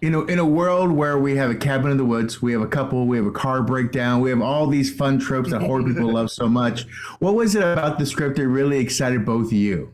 In a world where we have a cabin in the woods, we have a couple, we have a car breakdown, we have all these fun tropes that horror people love so much. What was it about the script that really excited both of you?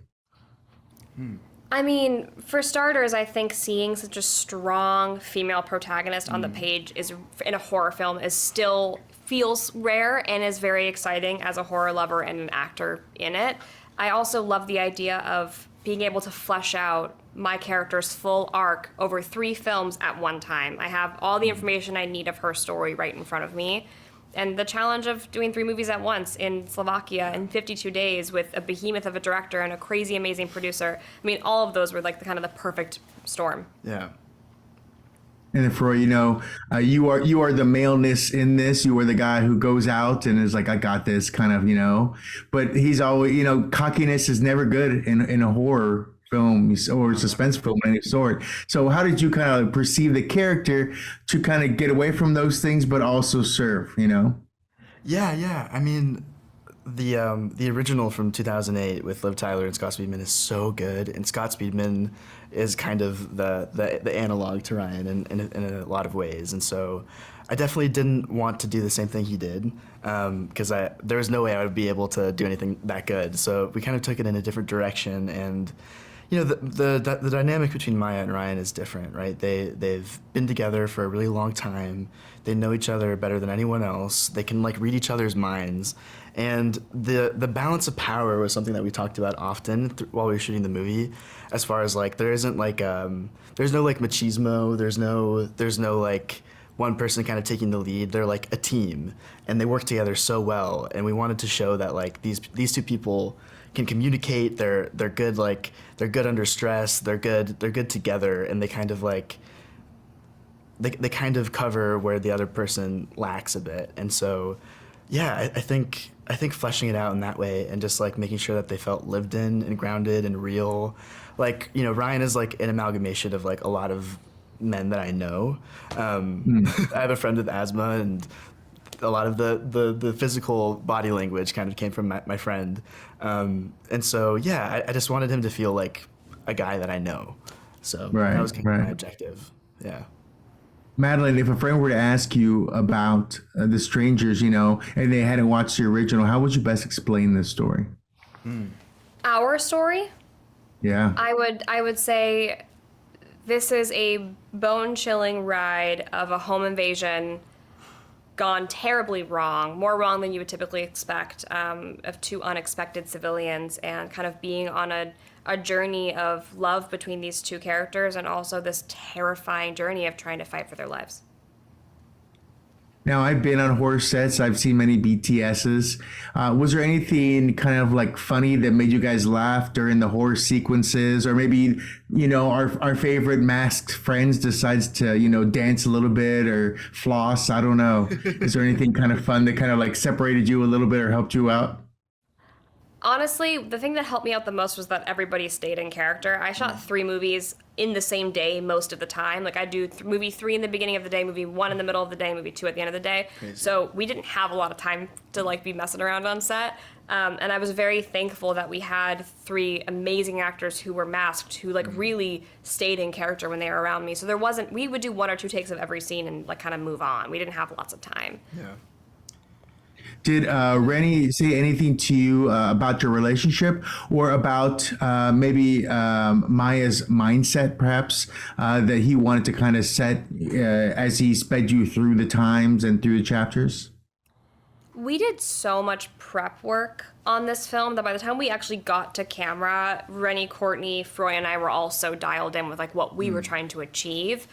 I mean, for starters, I think seeing such a strong female protagonist on the page is in a horror film is still feels rare and is very exciting as a horror lover and an actor in it. I also love the idea of being able to flesh out my character's full arc over 3 films at one time. I have all the information I need of her story right in front of me. And the challenge of doing 3 movies at once in Slovakia in 52 days with a behemoth of a director and a crazy, amazing producer. I mean, all of those were like the kind of the perfect storm. Yeah. And then Froy, you are the maleness in this. You are the guy who goes out and is like, I got this kind of, but he's always, cockiness is never good in a horror film or suspense film of any sort. So how did you kind of perceive the character to kind of get away from those things, but also serve? Yeah, yeah. I mean, the original from 2008 with Liv Tyler and Scott Speedman is so good, and Scott Speedman is kind of the analog to Ryan in a lot of ways, and so I definitely didn't want to do the same thing he did, because there was no way I would be able to do anything that good. So we kind of took it in a different direction, and the dynamic between Maya and Ryan is different, right? They've been together for a really long time. They know each other better than anyone else. They can like read each other's minds, and the balance of power was something that we talked about often while we were shooting the movie. As far as like there isn't like there's no like machismo. There's no like one person kind of taking the lead. They're like a team, and they work together so well. And we wanted to show that like these 2 people can communicate. They're good, like they're good under stress. They're good together, and they kind of like they kind of cover where the other person lacks a bit. And so yeah, I think fleshing it out in that way and just like making sure that they felt lived in and grounded and real. Like, Ryan is like an amalgamation of like a lot of men that I know. I have a friend with asthma, and a lot of the physical body language kind of came from my friend. And so, yeah, I just wanted him to feel like a guy that I know. So that was kind of my objective. Yeah. Madelaine, if a friend were to ask you about The Strangers, and they hadn't watched the original, how would you best explain this story? Our story? Yeah. I would say this is a bone-chilling ride of a home invasion gone terribly wrong, more wrong than you would typically expect, of 2 unexpected civilians, and kind of being on a journey of love between these 2 characters, and also this terrifying journey of trying to fight for their lives. Now, I've been on horror sets. I've seen many BTSs. Was there anything kind of like funny that made you guys laugh during the horror sequences? Or maybe, our favorite masked friends decides to, dance a little bit or floss. I don't know. Is there anything kind of fun that kind of like separated you a little bit or helped you out? Honestly, the thing that helped me out the most was that everybody stayed in character. I shot 3 movies in the same day most of the time. Like I do movie 3 in the beginning of the day, movie 1 in the middle of the day, movie 2 at the end of the day. Crazy. So we didn't have a lot of time to like be messing around on set. And I was very thankful that we had 3 amazing actors who were masked, who like really stayed in character when they were around me. So we would do 1 or 2 takes of every scene and like kind of move on. We didn't have lots of time. Yeah. Did Rennie say anything to you about your relationship, or about maybe Maya's mindset, perhaps, that he wanted to kind of set as he sped you through the times and through the chapters? We did so much prep work on this film that by the time we actually got to camera, Rennie, Courtney, Froy, and I were all so dialed in with like what we were trying to achieve.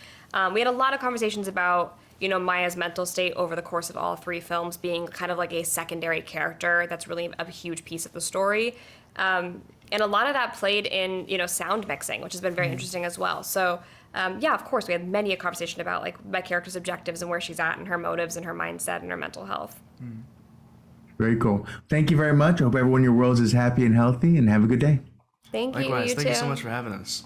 We had a lot of conversations about Maya's mental state over the course of all 3 films, being kind of like a secondary character that's really a huge piece of the story. And a lot of that played in, sound mixing, which has been very interesting as well. So, yeah, of course, we had many a conversation about like my character's objectives and where she's at and her motives and her mindset and her mental health. Very cool. Thank you very much. I hope everyone in your world is happy and healthy, and have a good day. Thank you. Likewise. You Thank too. you so much for having us.